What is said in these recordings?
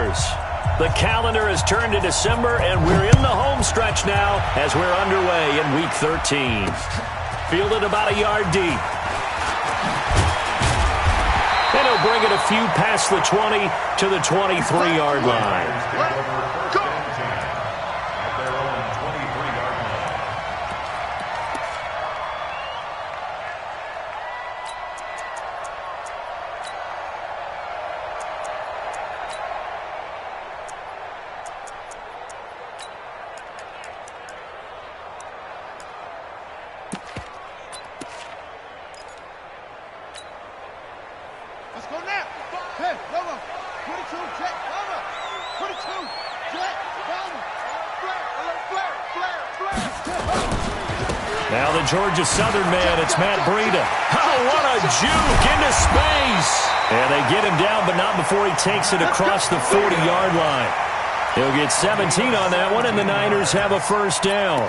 Niners. The calendar has turned to December, and we're in the home stretch now as we're underway in Week 13. Fielded about a yard deep. And he'll bring it a few past the 20 to the 23-yard line. Now the Georgia Southern man, it's Matt Breida. Oh, what a juke into space. And they get him down, but not before he takes it across the 40-yard line. He'll get 17 on that one, and the Niners have a first down.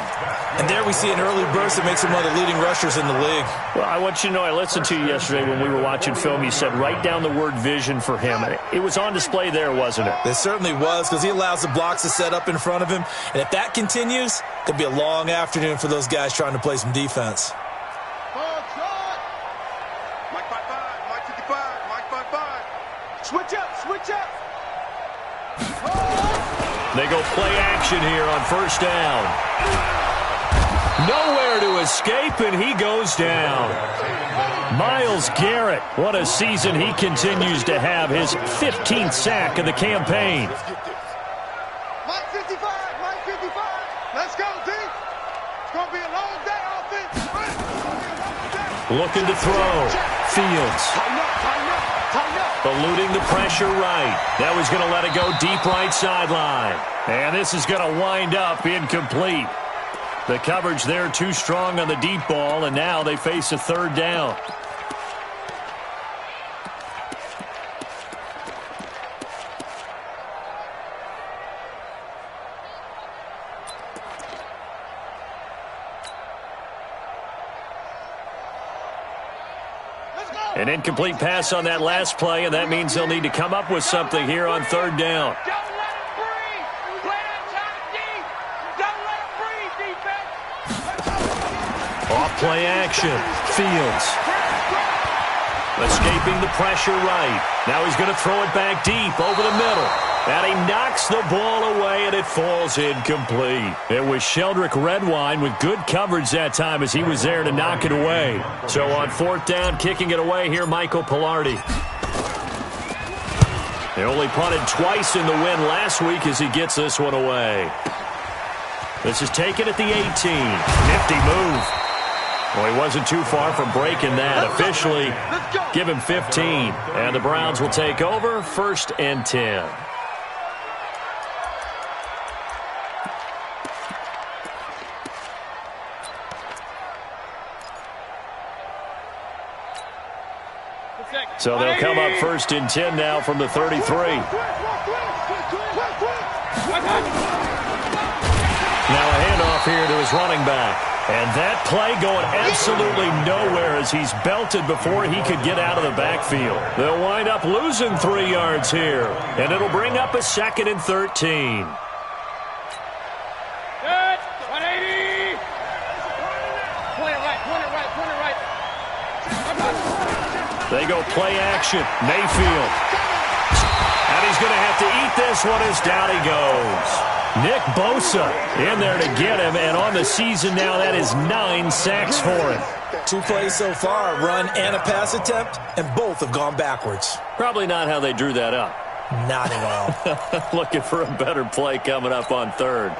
And there we see an early burst that makes him one of the leading rushers in the league. Well, I want you to know, I listened to you yesterday when we were watching film. You said write down the word vision for him. It was on display there, wasn't it? It certainly was, because he allows the blocks to set up in front of him. And if that continues, it'll be a long afternoon for those guys trying to play some defense. Mike 5-5, Mike 55, Mike 5-5. Switch up, switch up. They go play action here on first down. Nowhere to escape, and he goes down. Myles Garrett, what a season he continues to have. His 15th sack of the campaign. Mike 55, Mike 55. Let's go, D. It's going to be a long day offense. Looking to throw. Fields. Eluding the pressure right. That was going to let it go deep right sideline. And this is going to wind up incomplete. The coverage there too strong on the deep ball, and now they face a third down. An incomplete pass on that last play, and that means they'll need to come up with something here on third down. Don't let him breathe. Play outside deep. Don't let him breathe, defense. Off play action. Fields. Escaping the pressure right. Now he's going to throw it back deep over the middle. And he knocks the ball away, and it falls incomplete. It was Sheldrick Redwine with good coverage that time as he was there to knock it away. So on fourth down, kicking it away here, Michael Pilardi. They only punted twice in the win last week as he gets this one away. This is taken at the 18. Nifty move. Well, he wasn't too far from breaking that. Officially, give him 15. And the Browns will take over, 1st and 10. So they'll come up 1st and 10 now from the 33. Now a handoff here to his running back. And that play going absolutely nowhere as he's belted before he could get out of the backfield. They'll wind up losing 3 yards here. And it'll bring up a 2nd and 13. Good. 180. Point it right, point it right, point it right. They go play action. Mayfield. And he's going to have to eat this one as down he goes. Nick Bosa in there to get him, and on the season now, that is 9 sacks for him. 2 plays so far, a run and a pass attempt, and both have gone backwards. Probably not how they drew that up. Not at all. Looking for a better play coming up on third.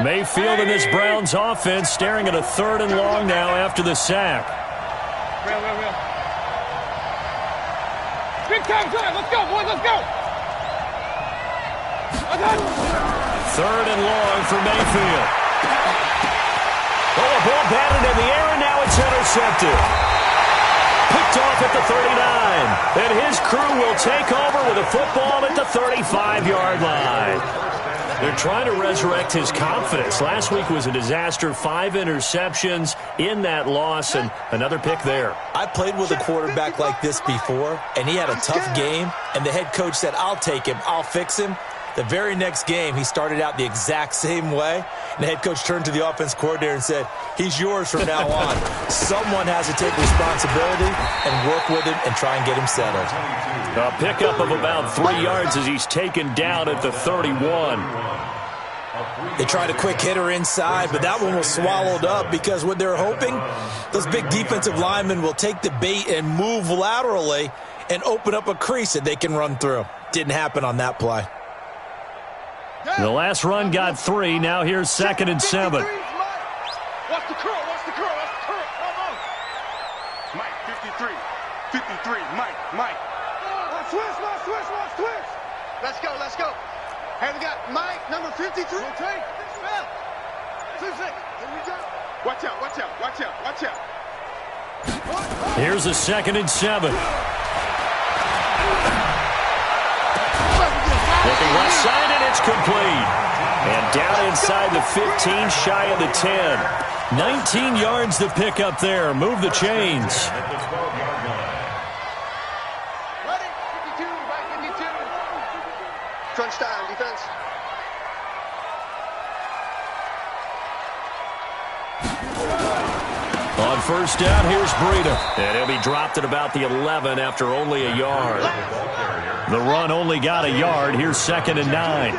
Mayfield and this Browns offense staring at a 3rd and long now after the sack. Real. Big time time. Let's go, boys. Let's go. 3rd and long for Mayfield. Oh, a ball batted in the air, and now it's intercepted. Picked off at the 39. And his crew will take over with a football at the 35-yard line. They're trying to resurrect his confidence. Last week was a disaster. 5 interceptions in that loss, and another pick there. I played with a quarterback like this before, and he had a tough game, and the head coach said, I'll take him, I'll fix him. The very next game, he started out the exact same way, and the head coach turned to the offense coordinator and said, he's yours from now on. Someone has to take responsibility and work with him and try and get him settled. A pickup of about 3 yards as he's taken down at the 31. They tried a quick hitter inside, but that one was swallowed up because what they're hoping, those big defensive linemen will take the bait and move laterally and open up a crease that they can run through. Didn't happen on that play. The last run got 3. Now here's 2nd and 7. Watch the curl, watch the curl, watch the curl. Come on. Mike, 53. 53, Mike. Switch. Let's go. Hey, we got Mike, number 53. Rotate. Spell. 2 seconds. Here we go. Watch out. Here's a 2nd and 7. Looking left side, and it's complete. And down inside the 15, shy of the 10. 19 yards to pick up there. Move the chains. Ready? 52, Mike 52. Crunch time, defense. On first down, here's Breida. And he'll be dropped at about the 11 after only a yard. The run only got a yard. Here's 2nd and 9.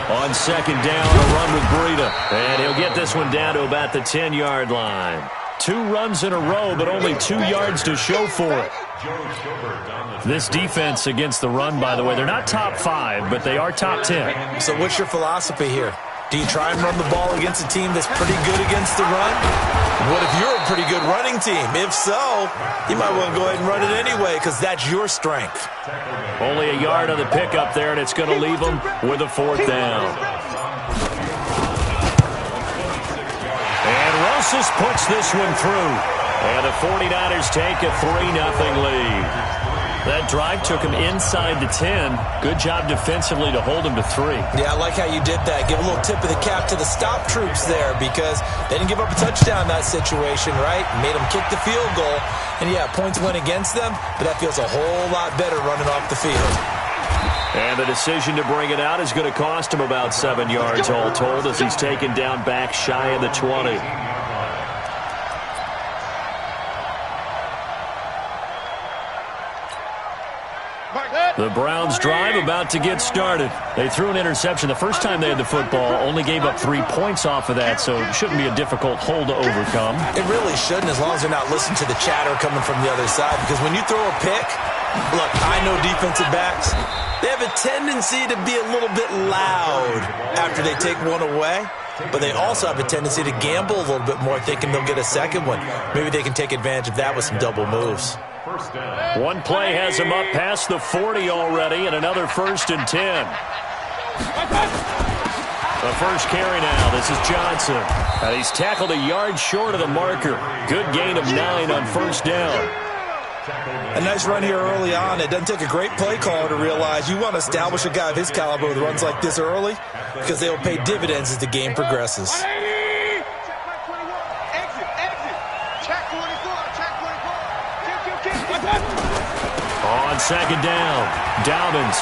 On 2nd down, a run with Breida. And he'll get this one down to about the 10-yard line. 2 runs in a row, but only 2 yards to show for it. This defense against the run, by the way, they're not top 5, but they are top 10. So what's your philosophy here? Do you try and run the ball against a team that's pretty good against the run? What if you're a pretty good running team? If so, you might want to go ahead and run it anyway because that's your strength. Only a yard on the pickup there, and it's going to leave them with a 4th down. And Rosas puts this one through. And the 49ers take a 3-0 lead. That drive took him inside the 10. Good job defensively to hold him to 3. Yeah, I like how you did that. Give a little tip of the cap to the stop troops there because they didn't give up a touchdown in that situation, right? Made them kick the field goal. And, yeah, points went against them, but that feels a whole lot better running off the field. And the decision to bring it out is going to cost him about 7 yards all told as he's taken down back shy of the 20. The Browns drive about to get started. They threw an interception the first time they had the football, only gave up 3 points off of that, so it shouldn't be a difficult hole to overcome. It really shouldn't, as long as they're not listening to the chatter coming from the other side, because when you throw a pick, look, I know defensive backs, they have a tendency to be a little bit loud after they take one away, but they also have a tendency to gamble a little bit more, thinking they'll get a second one. Maybe they can take advantage of that with some double moves. One play has him up past the 40 already, and another 1st and 10. The first carry now. This is Johnson. And he's tackled a yard short of the marker. Good gain of 9 on 1st down. A nice run here early on. It doesn't take a great play caller to realize you want to establish a guy of his caliber with runs like this early because they will pay dividends as the game progresses. On 2nd down, Dobbins.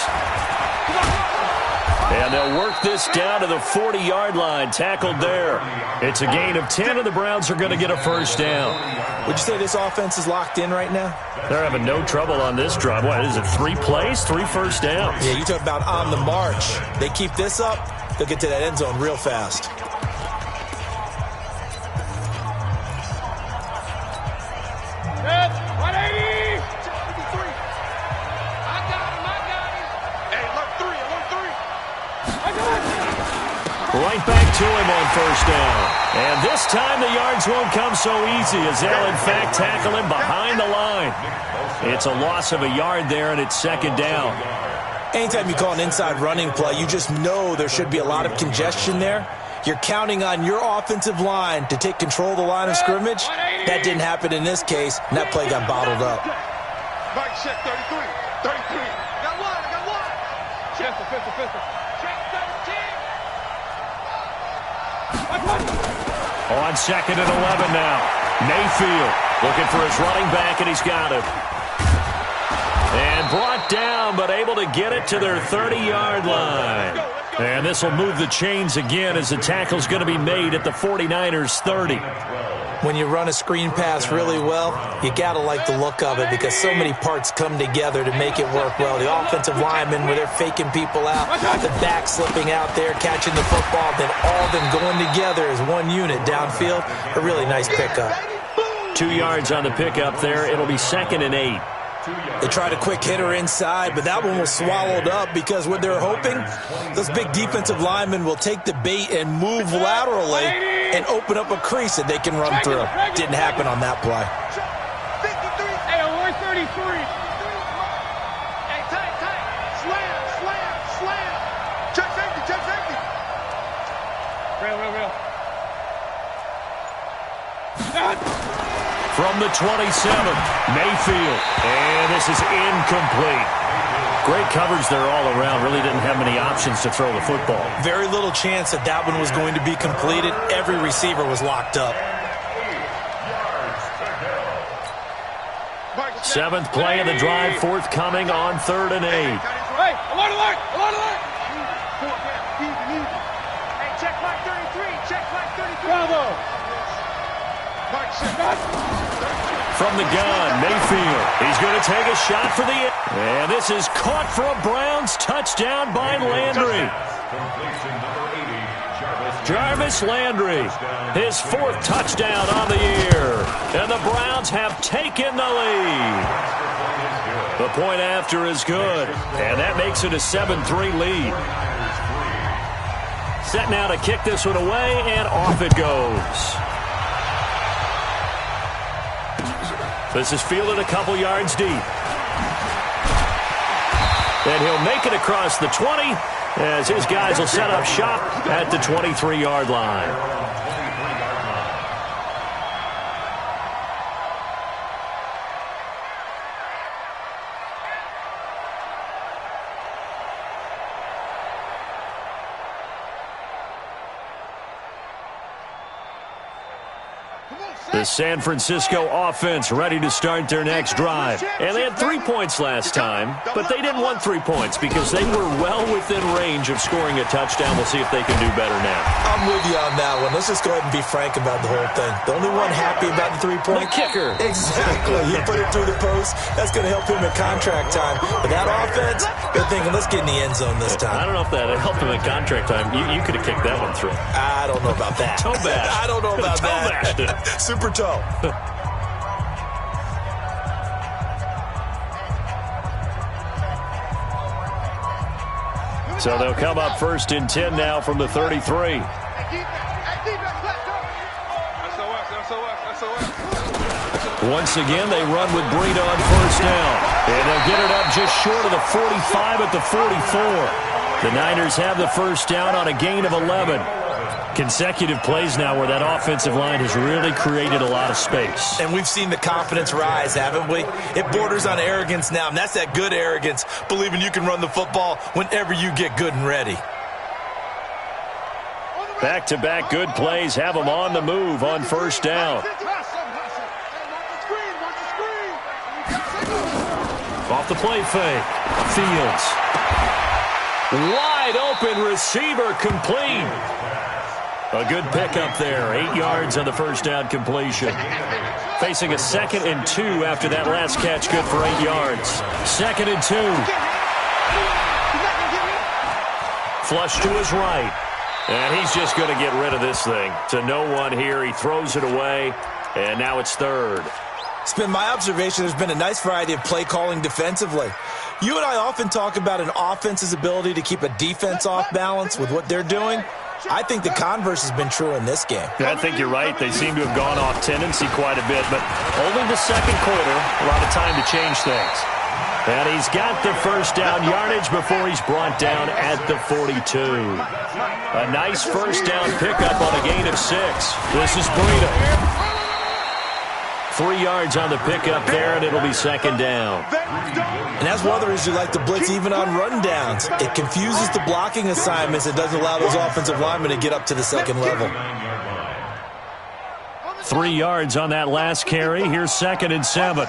And they'll work this down to the 40-yard line, tackled there. It's a gain of 10, and the Browns are going to get a 1st down. Would you say this offense is locked in right now? They're having no trouble on this drive. What is it, 3 plays, 3 first downs? Yeah, you talk about on the march. They keep this up, they'll get to that end zone real fast. Right back to him on 1st down. And this time the yards won't come so easy as they'll, in fact, tackle him behind the line. It's a loss of a yard there, and it's 2nd down. Anytime you call an inside running play, you just know there should be a lot of congestion there. You're counting on your offensive line to take control of the line of scrimmage. That didn't happen in this case, and that play got bottled up. Mike, check 33. 33. I got one. Pistol. Check 13. On 2nd and 11 now. Mayfield looking for his running back, and he's got it. And brought down, but able to get it to their 30-yard line. And this will move the chains again as the tackle's going to be made at the 49ers' 30. When you run a screen pass really well, you got to like the look of it because so many parts come together to make it work well. The offensive linemen, where they're faking people out, the back slipping out there, catching the football, then all of them going together as one unit downfield. A really nice pickup. 2 yards on the pickup there. It'll be 2nd and 8. They tried a quick hitter inside, but that one was swallowed up because what they're hoping, those big defensive linemen will take the bait and move laterally and open up a crease that they can run through. Didn't happen on that play. Hey, 133. Hey, tight. Slam. Check safety. Real. From the 27th, Mayfield. And this is incomplete. Great coverage there all around. Really didn't have many options to throw the football. Very little chance that one was going to be completed. Every receiver was locked up. 7th play of the drive, forthcoming on 3rd and 8. Hey, alert. Hey, check flag 33. Bravo. From the gun, Mayfield. He's going to take a shot for the end. And this is caught for a Browns touchdown by Landry. Jarvis Landry, his 4th touchdown on the year. And the Browns have taken the lead. The point after is good. And that makes it a 7-3 lead. Set now to kick this one away, and off it goes. This is fielded a couple yards deep. And he'll make it across the 20 as his guys will set up shop at the 23-yard line. The San Francisco offense ready to start their next drive. And they had 3 points last time, but they didn't want 3 points because they were well within range of scoring a touchdown. We'll see if they can do better now. I'm with you on that one. Let's just go ahead and be frank about the whole thing. The only one happy about the 3-point. The kicker. Exactly. He put it through the post. That's going to help him in contract time. But that offense, they're thinking, let's get in the end zone this time. I don't know if that helped him in contract time. You could have kicked that one through. I don't know about that. Toe bash. I don't know about that. Super toe. So they'll come up 1st and 10 now from the 33. Once again, they run with Breida on 1st down. And they'll get it up just short of the 45 at the 44. The Niners have the 1st down on a gain of 11. Consecutive plays now where that offensive line has really created a lot of space. And we've seen the confidence rise, haven't we? It borders on arrogance now, and that's that good arrogance, believing you can run the football whenever you get good and ready. Back-to-back good plays have them on the move on 1st down. Off the play fake. Fields. Wide open receiver complete. A good pickup there. 8 yards on the 1st down completion. Facing a 2nd and 2 after that last catch, good for 8 yards. 2nd and 2. Flush to his right. And he's just going to get rid of this thing. To no one here. He throws it away. And now it's 3rd. It's been my observation there's been a nice variety of play calling defensively. You and I often talk about an offense's ability to keep a defense off balance with what they're doing. I think the converse has been true in this game. Yeah, I think you're right. They seem to have gone off tendency quite a bit, but only the 2nd quarter, a lot of time to change things. And he's got the 1st down yardage before he's brought down at the 42. A nice 1st down pickup on a gain of 6. This is Breida. 3 yards on the pickup there, and it'll be second down. And that's one of the reasons you like to blitz even on rundowns. It confuses the blocking assignments. It doesn't allow those offensive linemen to get up to the second level. 3 yards on that last carry. Here's 2nd and 7.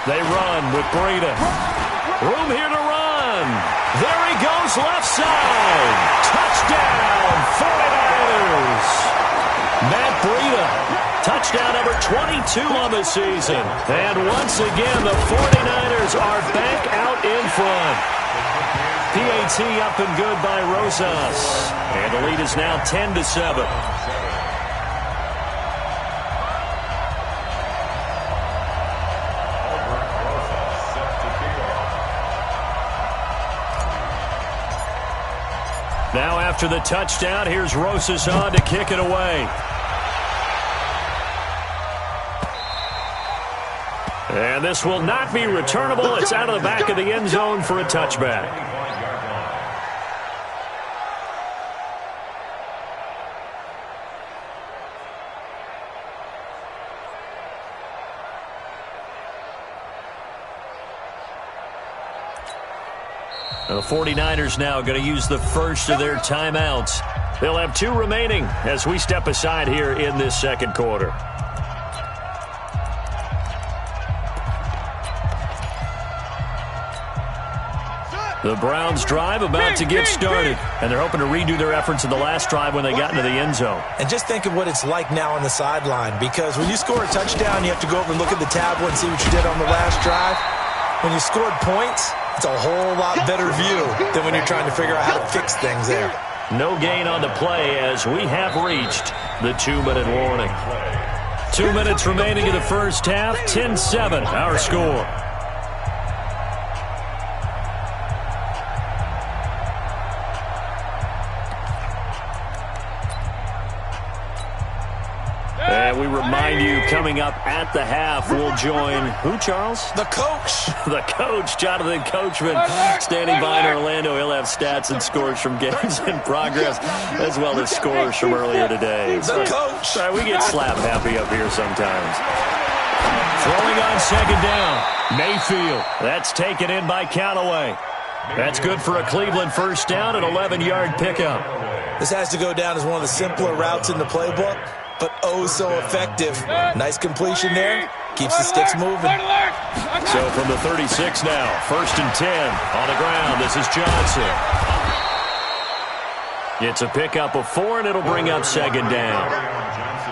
They run with Breida. Room here to run. There he goes, left side. Touchdown, 49ers. Matt Breida, touchdown number 22 on the season. And once again, the 49ers are back out in front. PAT up and good by Rosas. And the lead is now 10-7. Now after the touchdown, here's Rosas on to kick it away. And this will not be returnable. It's out of the back of the end zone for a touchback. The 49ers now going to use the first of their timeouts. They'll have 2 remaining as we step aside here in this second quarter. The Browns drive about to get started, and they're hoping to redo their efforts in the last drive when they got into the end zone. And just think of what it's like now on the sideline, because when you score a touchdown, you have to go over and look at the tablet and see what you did on the last drive. When you scored points, it's a whole lot better view than when you're trying to figure out how to fix things there. No gain on the play as we have reached the 2-minute warning. 2 minutes remaining in the first half, 10-7, our score. And we remind you, coming up at the half, we'll join who, Charles? The coach. The coach, Jonathan Coachman, standing by in Orlando. He'll have stats and scores from games in progress, as well as scores from earlier today. The coach. Sorry, we get slap happy up here sometimes. Throwing on second down. Mayfield. That's taken in by Callaway. That's good for a Cleveland first down, an 11-yard pickup. This has to go down as one of the simpler routes in the playbook, but oh so effective. Nice completion there. Keeps the sticks moving. So from the 36 now, 1st and 10 on the ground. This is Johnson. It's a pickup of 4, and it'll bring up second down.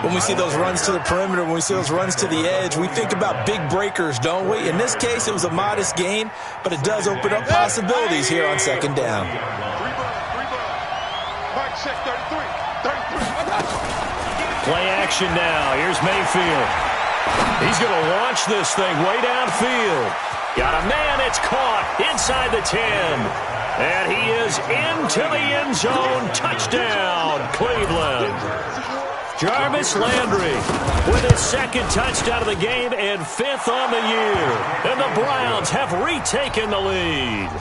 When we see those runs to the perimeter, when we see those runs to the edge, we think about big breakers, don't we? In this case, it was a modest gain, but it does open up possibilities here on second down. Play action now. Here's Mayfield. He's going to launch this thing way downfield. Got a man. It's caught inside the 10. And he is into the end zone. Touchdown, Cleveland. Jarvis Landry with his 2nd touchdown of the game and 5th on the year. And the Browns have retaken the lead.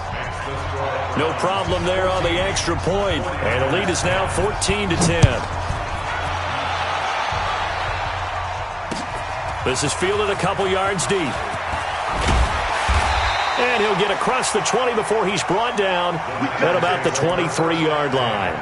No problem there on the extra point. And the lead is now 14-10. This is fielded a couple yards deep. And he'll get across the 20 before he's brought down at about the 23-yard line.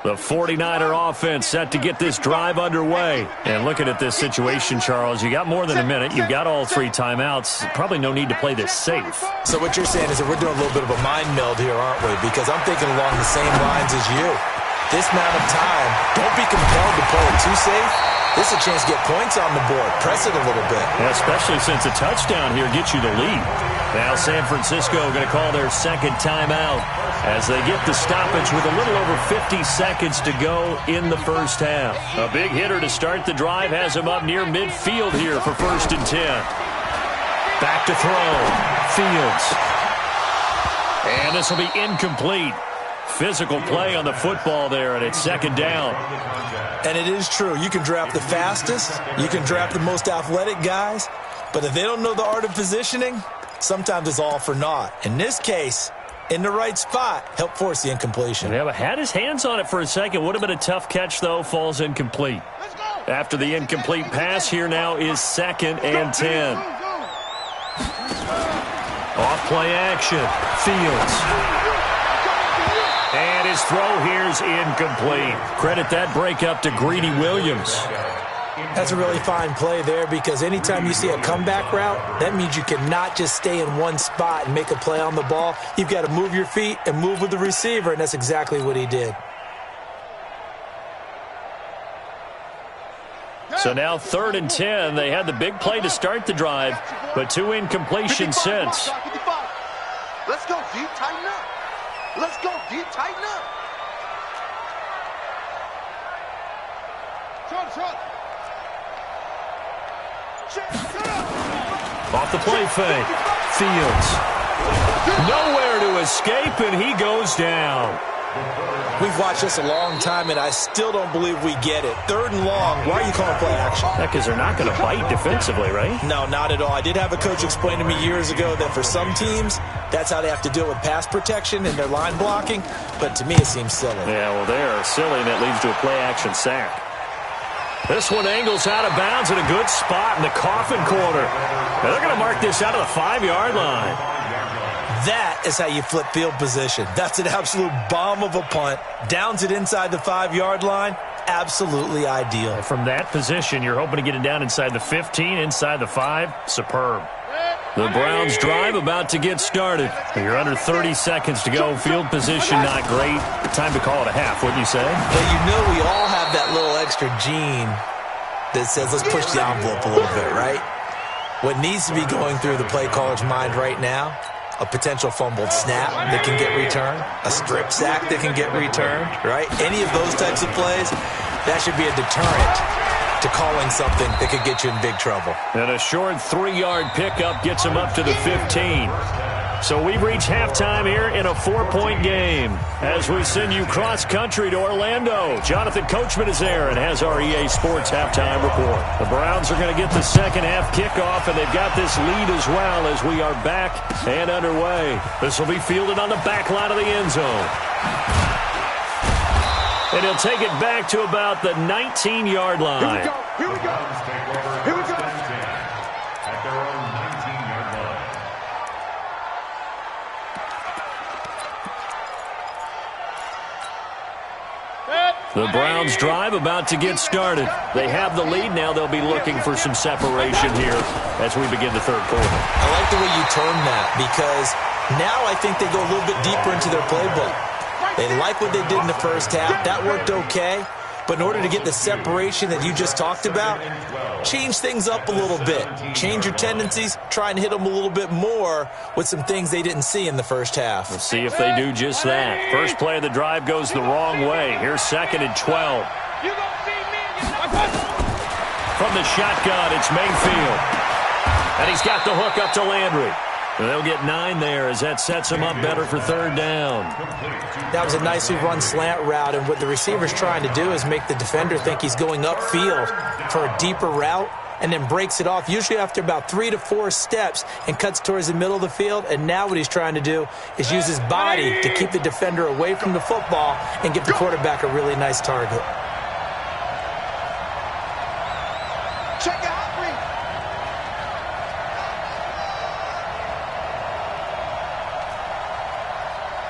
The 49er offense set to get this drive underway. And looking at this situation, Charles, you got more than a minute. You've got all 3 timeouts. Probably no need to play this safe. So what you're saying is that we're doing a little bit of a mind meld here, aren't we? Because I'm thinking along the same lines as you. This amount of time, don't be compelled to play it too safe. This is a chance to get points on the board. Press it a little bit. Yeah, especially since a touchdown here gets you the lead. Now San Francisco going to call their 2nd timeout as they get the stoppage with a little over 50 seconds to go in the first half. A big hitter to start the drive has him up near midfield here for 1st and 10. Back to throw. Fields. And this will be incomplete. Physical play on the football there, and it's second down. And it is true. You can draft the fastest. You can draft the most athletic guys. But if they don't know the art of positioning, sometimes it's all for naught. In this case, in the right spot, help force the incompletion. Yeah, but had his hands on it for a second. Would have been a tough catch, though. Falls incomplete. After the incomplete pass, here now is 2nd and 10. Off play action. Fields. And his throw here's incomplete. Credit that breakup to Greedy Williams. That's a really fine play there, because anytime you see a comeback route, that means you cannot just stay in one spot and make a play on the ball. You've got to move your feet and move with the receiver, and that's exactly what he did. So now 3rd and 10. They had the big play to start the drive, but 2 incompletions since. Let's go, D. Tighten up. Let's go, D. Tighten up. Shut. Off the play fake. Fields. Nowhere to escape, and he goes down. We've watched this a long time, and I still don't believe we get it. 3rd and long. Why are you calling play action? Because they're not going to bite defensively, right? No, not at all. I did have a coach explain to me years ago that for some teams, that's how they have to deal with pass protection and their line blocking. But to me, it seems silly. Yeah, well, they're silly, and that leads to a play action sack. This one angles out of bounds in a good spot in the coffin corner. Now they're going to mark this out of the 5-yard line. That is how you flip field position. That's an absolute bomb of a punt. Downs it inside the 5-yard line. Absolutely ideal. From that position, you're hoping to get it down inside the 15, inside the 5. Superb. The Browns drive about to get started. You're under 30 seconds to go. Field position not great. Time to call it a half, wouldn't you say? But you know we all have that little extra gene that says let's push the envelope a little bit, right? What needs to be going through the play caller's mind right now, a potential fumbled snap that can get returned, a strip sack that can get returned, right? Any of those types of plays, that should be a deterrent to calling something that could get you in big trouble. And a short 3-yard pickup gets him up to the 15. So we've reached halftime here in a 4-point game. As we send you cross-country to Orlando, Jonathan Coachman is there and has our EA Sports halftime report. The Browns are going to get the second-half kickoff, and they've got this lead as well as we are back and underway. This will be fielded on the back line of the end zone. And he'll take it back to about the 19-yard line. Here we go. At their own 19-yard line. The Browns drive about to get started. They have the lead now. They'll be looking for some separation here as we begin the third quarter. I like the way you term that, because now I think they go a little bit deeper into their playbook. They like what they did in the first half. That worked okay. But in order to get the separation that you just talked about, change things up a little bit. Change your tendencies. Try and hit them a little bit more with some things they didn't see in the first half. Let's see if they do just that. First play of the drive goes the wrong way. Here's 2nd and 12. From the shotgun, it's Mayfield. And he's got the hook up to Landry. They'll get 9 there as that sets him up better for 3rd down. That was a nicely run slant route, and what the receiver's trying to do is make the defender think he's going upfield for a deeper route and then breaks it off, usually after about 3 to 4 steps, and cuts towards the middle of the field. And now what he's trying to do is use his body to keep the defender away from the football and give the quarterback a really nice target. Check out.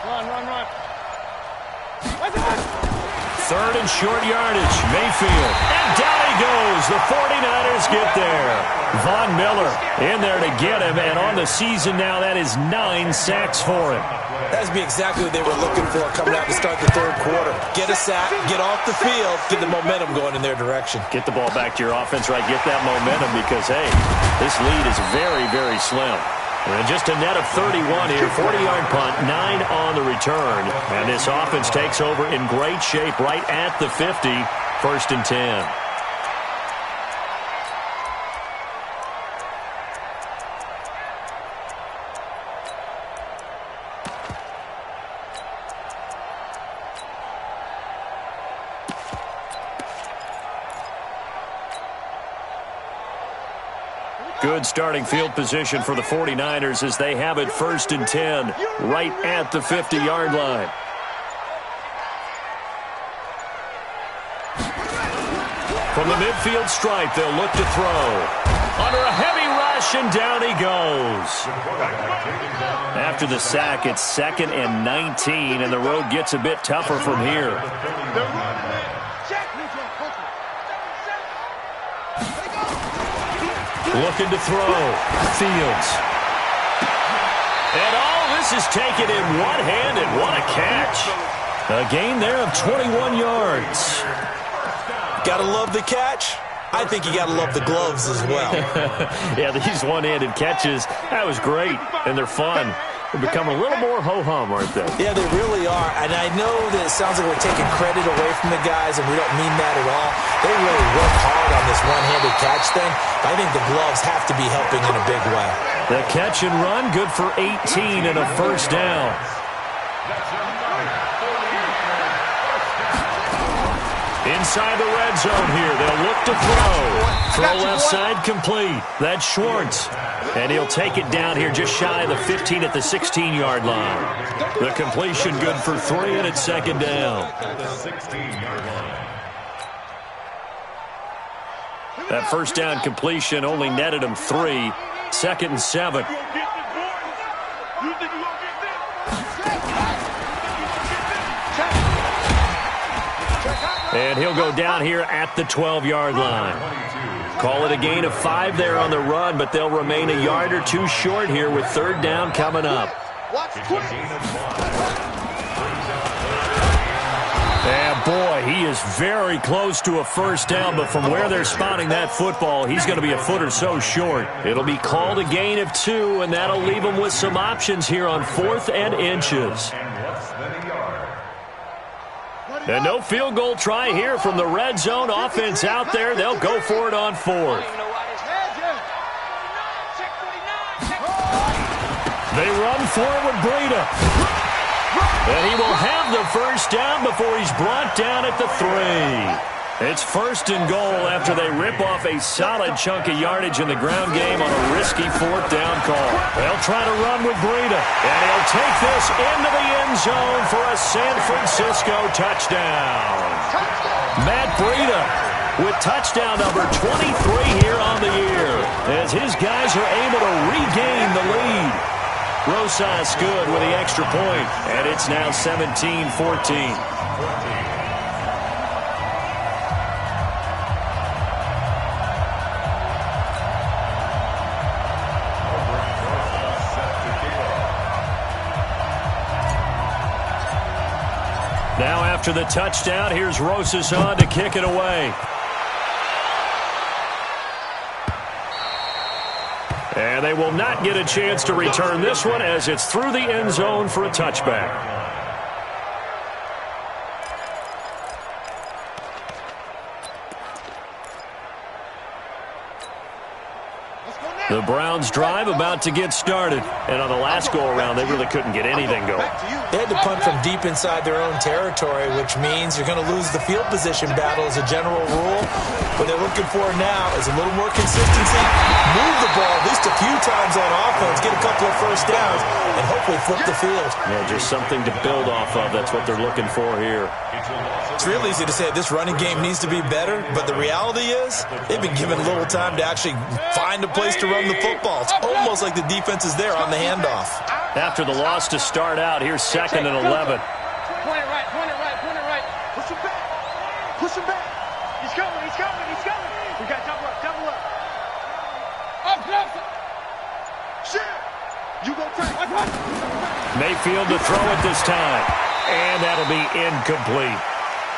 Run. 3rd and short yardage. Mayfield. And down he goes. The 49ers get there. Von Miller in there to get him. And on the season now, that is 9 sacks for him. That's exactly what they were looking for coming out to start the third quarter. Get a sack, get off the field, get the momentum going in their direction. Get the ball back to your offense, right? Get that momentum because, hey, this lead is very, very slim. And just a net of 31 here, 40-yard punt, 9 on the return. And this offense takes over in great shape right at the 50, 1st and 10. Good starting field position for the 49ers as they have it 1st and 10 right at the 50-yard line. From the midfield stripe, they'll look to throw. Under a heavy rush, and down he goes. After the sack, it's 2nd and 19, and the road gets a bit tougher from here. Looking to throw. Fields. And all this is taken in one hand, and what a catch. A gain there of 21 yards. Gotta love the catch. I think you gotta love the gloves as well. Yeah, these one-handed catches, that was great, and they're fun. They're becoming a little more ho-hum, aren't they? Yeah, they really are. And I know that it sounds like we're taking credit away from the guys, and we don't mean that at all. They really work hard on this one-handed catch thing. I think the gloves have to be helping in a big way. The catch and run, good for 18 and a 1st down. Inside the red zone here, they'll look to throw. Throw left side complete. That's Schwartz. And he'll take it down here just shy of the 15 at the 16-yard line. The completion good for 3, and it's 2nd down. That 1st down completion only netted him 3. 2nd and 7. And he'll go down here at the 12-yard line. Call it a gain of 5 there on the run, but they'll remain a yard or 2 short here with 3rd down coming up. And boy, he is very close to a 1st down, but from where they're spotting that football, he's going to be a foot or so short. It'll be called a gain of 2, and that'll leave him with some options here on 4th and inches. And no field goal try here from the red zone. Offense out there. They'll go for it on 4th. They run forward, Breida. And he will have the 1st down before he's brought down at the 3. It's 1st and goal after they rip off a solid chunk of yardage in the ground game on a risky 4th down call. They'll try to run with Breida, and he'll take this into the end zone for a San Francisco touchdown. Matt Breida with touchdown number 23 here on the year as his guys are able to regain the lead. Rosas good with the extra point, and it's now 17-14. Now after the touchdown, here's Rosas on to kick it away. And they will not get a chance to return this one as it's through the end zone for a touchback. The Browns drive about to get started. And on the last go-around, they really couldn't get anything going. They had to punt from deep inside their own territory, which means you're going to lose the field position battle as a general rule. What they're looking for now is a little more consistency, move the ball at least a few times on offense, get a couple of 1st downs, and hopefully flip the field. Yeah, just something to build off of. That's what they're looking for here. It's real easy to say this running game needs to be better, but the reality is they've been given little time to actually find a place to run the football. It's almost like the defense is there on the handoff. After the loss to start out, here's 2nd and 11. Point it right, point it right, point it right. Push him back. Push him back. He's coming, he's coming, he's coming. We got double up, double up. Up, close. Shit. You go tight. Mayfield to throw it this time. And that'll be incomplete.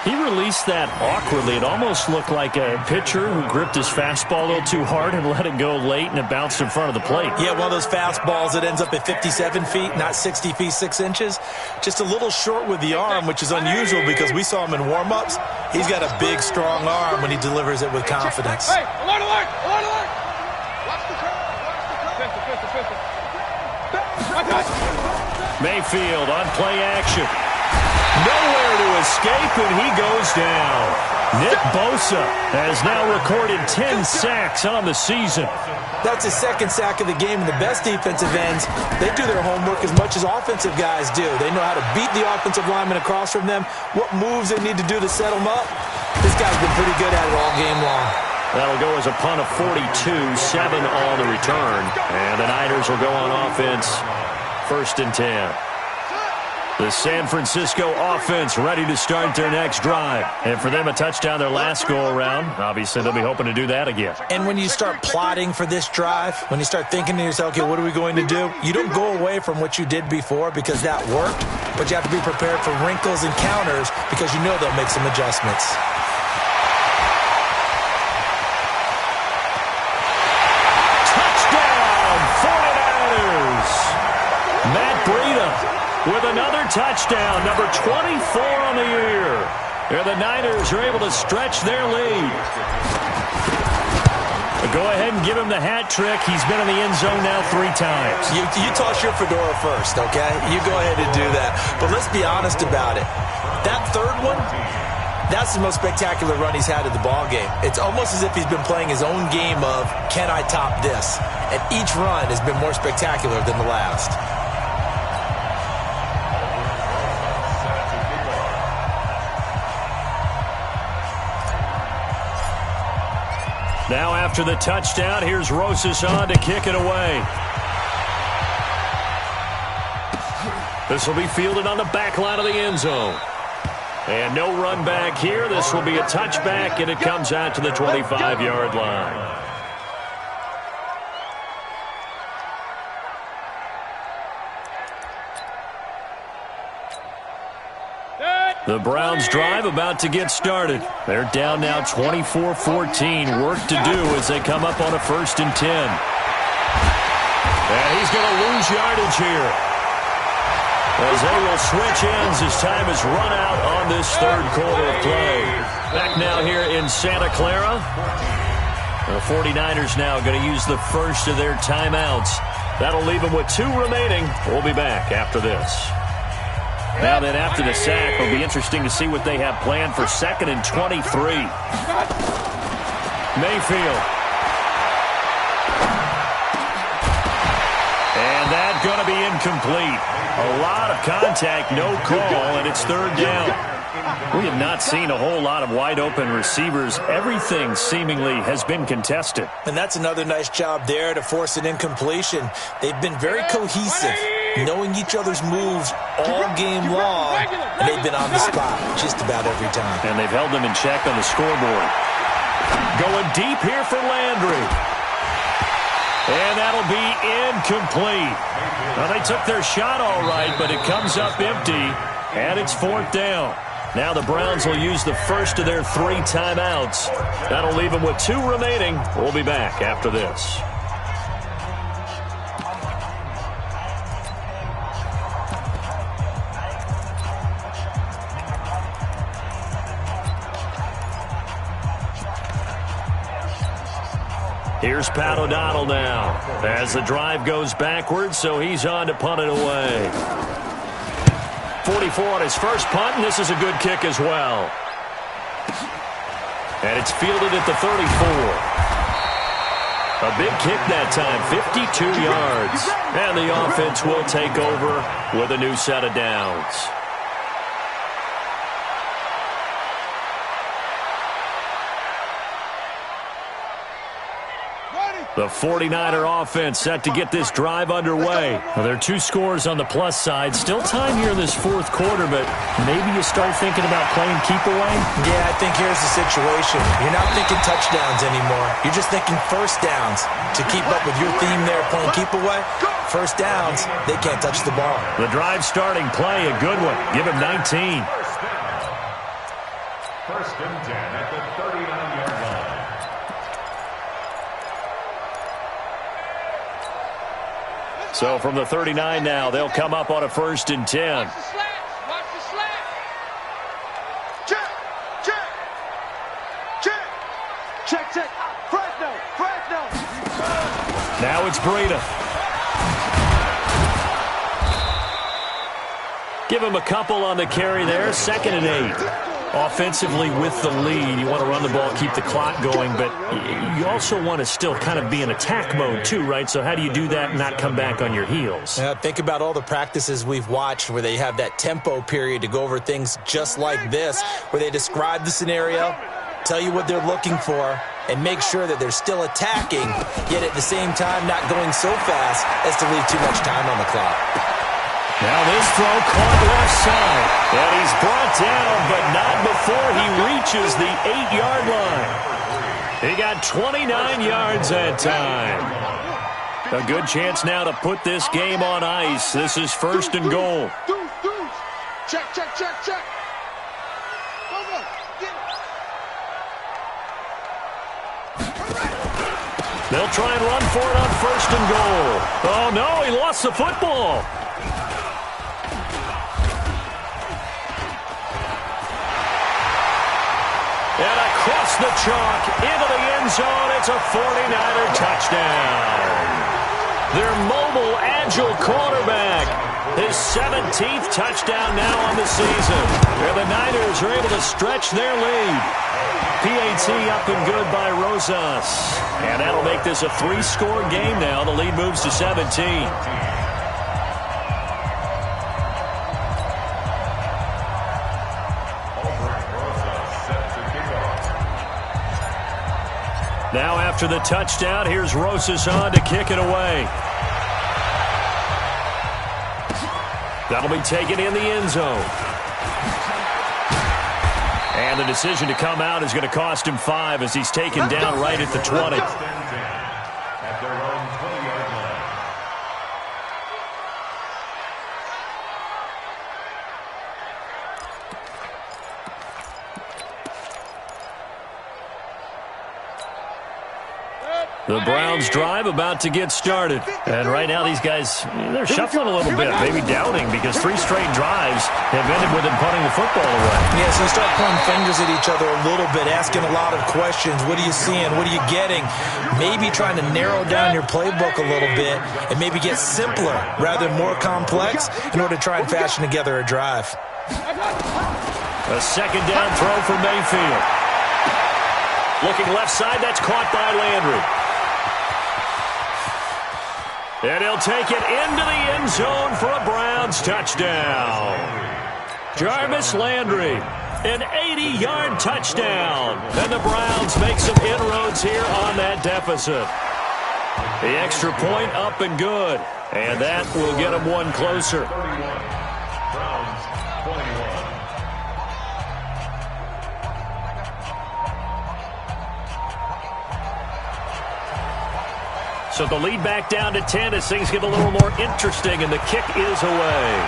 He released that awkwardly. It almost looked like a pitcher who gripped his fastball a little too hard and let it go late, and it bounced in front of the plate. Yeah, one of those fastballs that ends up at 57 feet, not 60 feet, 6 inches. Just a little short with the arm, which is unusual because we saw him in warm-ups. He's got a big, strong arm when he delivers it with confidence. Hey, alert, alert, alert, alert. Watch the curve. Watch the curve. Pistol. Mayfield on play action. Nowhere to escape, and he goes down. Nick Bosa has now recorded 10 sacks on the season. That's his second sack of the game, and the best defensive ends, they do their homework as much as offensive guys do. They know how to beat the offensive lineman across from them, what moves they need to do to set them up. This guy's been pretty good at it all game long. That'll go as a punt of 42, 7 on the return. And the Niners will go on offense, 1st and 10. The San Francisco offense ready to start their next drive. And for them, a touchdown their last go-around. Obviously, they'll be hoping to do that again. And when you start plotting for this drive, when you start thinking to yourself, okay, what are we going to do? You don't go away from what you did before because that worked, but you have to be prepared for wrinkles and counters because you know they'll make some adjustments. Touchdown, 49ers! Matt Breida with another touchdown, number 24 on the year. And the Niners are able to stretch their lead. Go ahead and give him the hat trick. He's been in the end zone now 3 times. You toss your fedora first, okay? You go ahead and do that. But let's be honest about it. That third one, that's the most spectacular run he's had in the ballgame. It's almost as if he's been playing his own game of, can I top this? And each run has been more spectacular than the last. Now after the touchdown, here's Rosas on to kick it away. This will be fielded on the back line of the end zone. And no run back here. This will be a touchback, and it comes out to the 25-yard line. The Browns drive about to get started. They're down now 24-14. Work to do as they come up on a 1st and 10. And he's going to lose yardage here, as they will switch ends as time is run out on this 3rd quarter of play. Back now here in Santa Clara. The 49ers now going to use the first of their timeouts. That'll leave them with 2 remaining. We'll be back after this. Now then, after the sack, it'll be interesting to see what they have planned for 2nd and 23. Mayfield. And that's going to be incomplete. A lot of contact, no call, and it's 3rd down. We have not seen a whole lot of wide-open receivers. Everything seemingly has been contested. And that's another nice job there to force an incompletion. They've been very cohesive, knowing each other's moves all game long, and they've been on the spot just about every time. And they've held them in check on the scoreboard. Going deep here for Landry. And that'll be incomplete. Well, they took their shot all right, but it comes up empty, and it's 4th down. Now the Browns will use the first of their 3 timeouts. That'll leave them with 2 remaining. We'll be back after this. Here's Pat O'Donnell now as the drive goes backwards, so he's on to punt it away. 44 on his first punt, and this is a good kick as well. And it's fielded at the 34. A big kick that time, 52 yards. And the offense will take over with a new set of downs. The 49er offense set to get this drive underway. Well, there are 2 scores on the plus side. Still time here in this 4th quarter, but maybe you start thinking about playing keep away? Yeah, I think here's the situation. You're not thinking touchdowns anymore. You're just thinking first downs. To keep up with your theme there, playing keep away, first downs, they can't touch the ball. The drive starting play, a good one. Give him 19. 1st and 10 at the 39-yard line. So from the 39 now, they'll come up on a 1st and 10. Watch the slats. Watch the slats. Check, check, check, check, check. Fresno, Fresno. Now it's Breida. Give him a couple on the carry there. 2nd and 8. Offensively with the lead, you want to run the ball, keep the clock going, but you also want to still kind of be in attack mode too, right? So how do you do that and not come back on your heels? Think about all the practices we've watched where they have that tempo period to go over things just like this, where they describe the scenario, tell you what they're looking for, and make sure that they're still attacking, yet at the same time not going so fast as to leave too much time on the clock. Now this throw caught left side, and he's brought down, but not before he reaches the 8-yard line. He got 29 yards that time. A good chance now to put this game on ice. This is 1st and goal. Check, check, check, check. Over. Get it. They'll try and run for it on 1st and goal. Oh, no, he lost the football. And across the chalk, into the end zone, it's a 49er touchdown. Their mobile, agile quarterback, his 17th touchdown now on the season. And the Niners are able to stretch their lead. PAT up and good by Rosas. And that'll make this a 3-score game now. The lead moves to 17. Now after the touchdown, here's Rosas on to kick it away. That'll be taken in the end zone. And the decision to come out is going to cost him 5 as he's taken down right at the 20. At their own 20-yard line. The Browns drive about to get started. And right now these guys, they're shuffling a little bit, maybe doubting, because 3 straight drives have ended with them punting the football away. Yeah, so you start pointing fingers at each other a little bit, asking a lot of questions. What are you seeing? What are you getting? Maybe trying to narrow down your playbook a little bit and maybe get simpler rather than more complex in order to try and fashion together a drive. A 2nd down throw for Mayfield. Looking left side, that's caught by Landry. And he'll take it into the end zone for a Browns touchdown. Jarvis Landry, an 80-yard touchdown. And the Browns make some inroads here on that deficit. The extra point up and good. And that will get them one closer. 31. Browns 21. So the lead back down to 10 as things get a little more interesting, and the kick is away.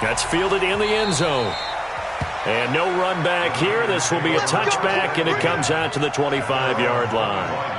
That's fielded in the end zone. And no run back here. This will be a touchback, and it comes out to the 25-yard line.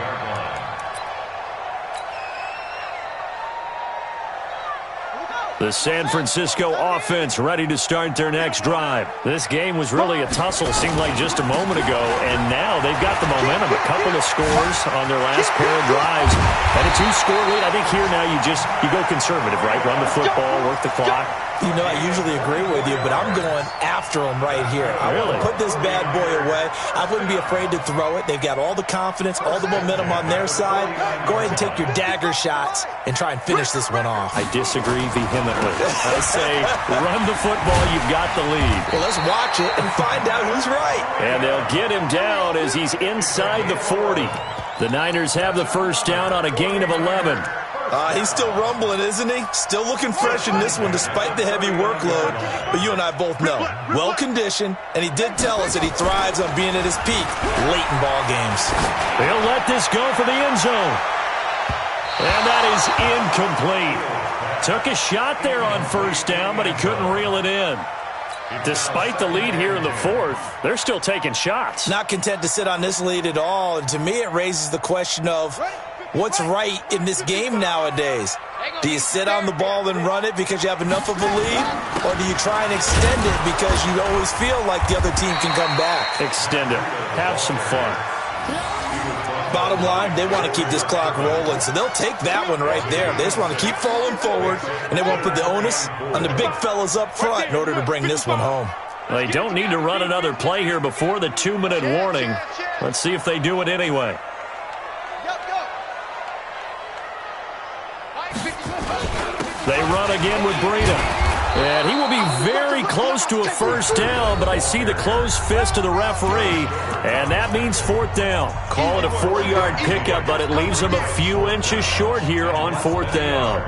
The San Francisco offense ready to start their next drive. This game was really a tussle, seemed like just a moment ago, and now they've got the momentum. A couple of scores on their last pair of drives. And a 2-score lead. I think here now you go conservative, right? Run the football, work the clock. You know, I usually agree with you, but I'm going after him right here. I want to put this bad boy away. I wouldn't be afraid to throw it. They've got all the confidence, all the momentum on their side. Go ahead and take your dagger shots and try and finish this one off. I disagree vehemently. I say run the football. You've got the lead. Well, let's watch it and find out who's right. And they'll get him down as he's inside the 40. The Niners have the first down on a gain of 11. He's still rumbling, isn't he? Still looking fresh in this one despite the heavy workload. But you and I both know, well-conditioned, and he did tell us that he thrives on being at his peak late in ball games. They'll let this go for the end zone. And that is incomplete. Took a shot there on first down, but he couldn't reel it in. Despite the lead here in the 4th, they're still taking shots. Not content to sit on this lead at all, and to me it raises the question of what's right in this game nowadays. Do you sit on the ball and run it because you have enough of a lead, or do you try and extend it because you always feel like the other team can come back? Extend it. Have some fun. Bottom line, they want to keep this clock rolling, so they'll take that one right there. They just want to keep falling forward, and they want to put the onus on the big fellas up front in order to bring this one home. They don't need to run another play here before the 2-minute warning. Let's see if they do it anyway. They run again with Breida. And he will be very close to a first down, but I see the closed fist of the referee, and that means 4th down. Call it a 4-yard pickup, but it leaves them a few inches short here on 4th down.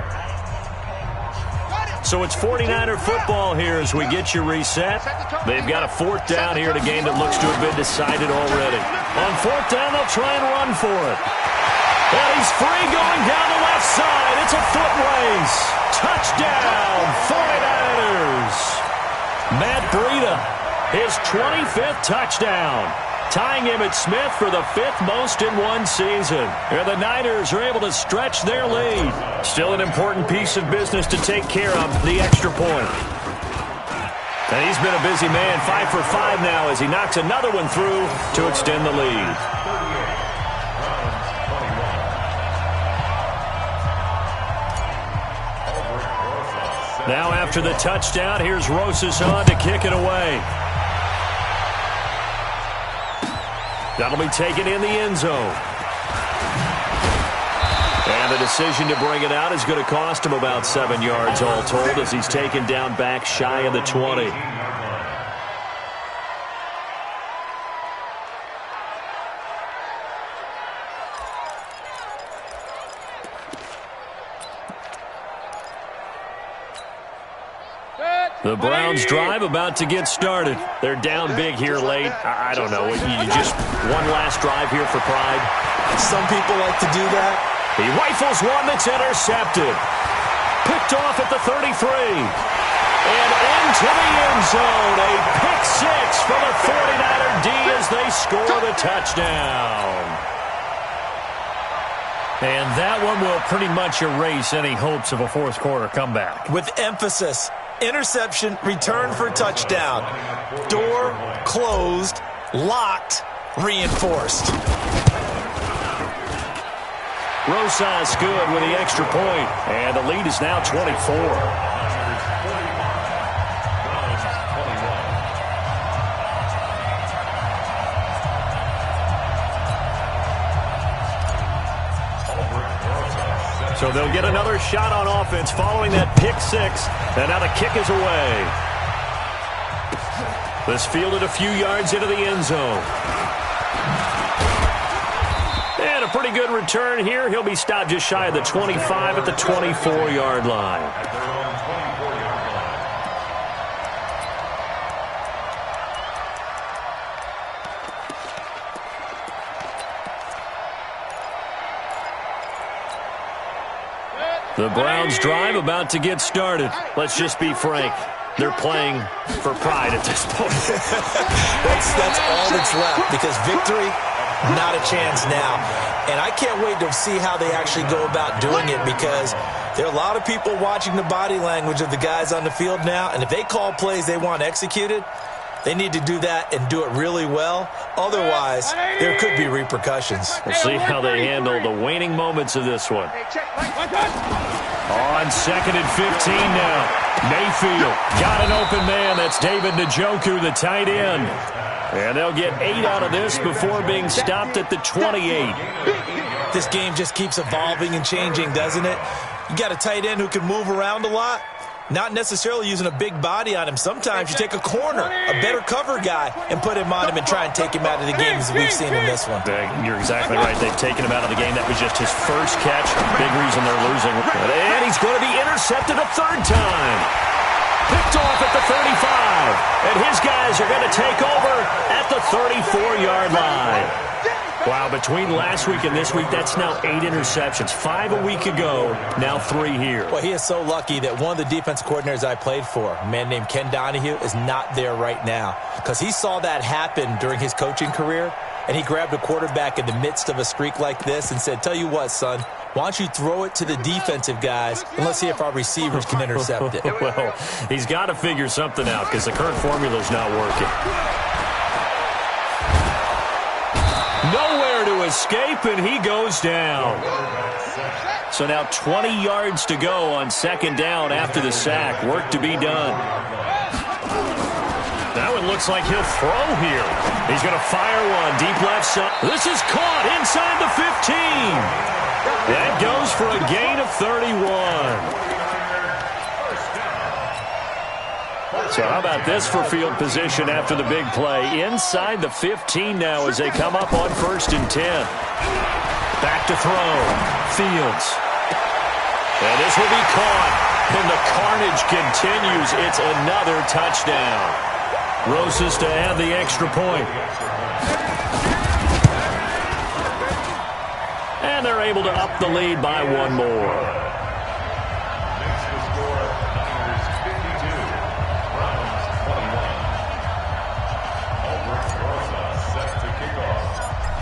So it's 49er football here as we get you reset. They've got a 4th down here in a game that looks to have been decided already. On 4th down, they'll try and run for it. And he's free going down the left side. It's a foot race. Touchdown, 49ers. Matt Breida, his 25th touchdown, tying Emmitt Smith for the 5th most in one season. And the Niners are able to stretch their lead. Still an important piece of business to take care of, the extra point. And he's been a busy man, 5 for 5 now as he knocks another one through to extend the lead. Now after the touchdown, here's Rosas on to kick it away. That'll be taken in the end zone. And the decision to bring it out is going to cost him about 7 yards all told as he's taken down back shy of the 20. The Browns drive about to get started. They're down big here late. I don't know. You just one last drive here for pride. Some people like to do that. He rifles one that's intercepted. Picked off at the 33. And into the end zone. A pick six for the 49er D as they score the touchdown. And that one will pretty much erase any hopes of a fourth quarter comeback. With emphasis. Interception, return for touchdown. Door closed, locked, reinforced. Rosas good with the extra point, and the lead is now 24. So they'll get another shot on offense following that pick six. And now the kick is away. This fielded a few yards into the end zone. And a pretty good return here. He'll be stopped just shy of the 25 at the 24-yard line. The Browns drive about to get started. Let's just be frank. They're playing for pride at this point. that's all that's left because victory, not a chance now. And I can't wait to see how they actually go about doing it because there are a lot of people watching the body language of the guys on the field now. And if they call plays they want executed, they need to do that and do it really well. Otherwise, there could be repercussions. We'll see how they handle the waning moments of this one. On 2nd and 15 now. Mayfield got an open man. That's David Njoku, the tight end. And they'll get 8 out of this before being stopped at the 28. This game just keeps evolving and changing, doesn't it? You got a tight end who can move around a lot. Not necessarily using a big body on him. Sometimes you take a corner, a better cover guy, and put him on him and try and take him out of the game as we've seen in this one. You're exactly right. They've taken him out of the game. That was just his first catch. Big reason they're losing. And he's going to be intercepted a third time. Picked off at the 35. And his guys are going to take over at the 34-yard line. Wow, between last week and this week, that's now 8 interceptions. 5 a week ago, now 3 here. Well, he is so lucky that one of the defense coordinators I played for, a man named Ken Donahue, is not there right now. Because he saw that happen during his coaching career, and he grabbed a quarterback in the midst of a streak like this and said, tell you what, son, why don't you throw it to the defensive guys, and let's see if our receivers can intercept it. Well, he's got to figure something out because the current formula is not working. Nowhere to escape, and he goes down. So now 20 yards to go on 2nd down after the sack. Work to be done. That it looks like he'll throw here. He's going to fire one deep left side. This is caught inside the 15. That goes for a gain of 31. So how about this for field position after the big play? Inside the 15 now as they come up on 1st and 10. Back to throw. Fields. And this will be caught. And the carnage continues. It's another touchdown. Rosas to add the extra point. And they're able to up the lead by one more.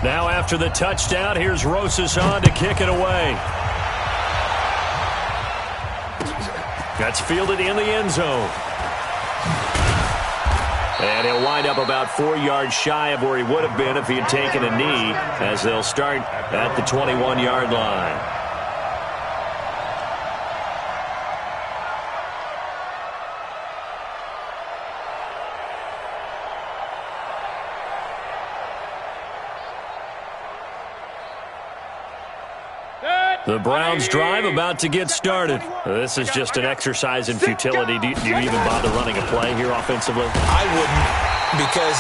Now after the touchdown, here's Rosas on to kick it away. That's fielded in the end zone. And he'll wind up about 4 yards shy of where he would have been if he had taken a knee, as they'll start at the 21-yard line. The Browns drive about to get started. This is just an exercise in futility. Do you even bother running a play here offensively? I wouldn't, because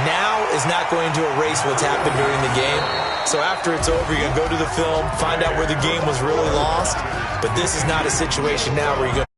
now is not going to erase what's happened during the game. So after it's over, you're going to go to the film, find out where the game was really lost. But this is not a situation now where you're going to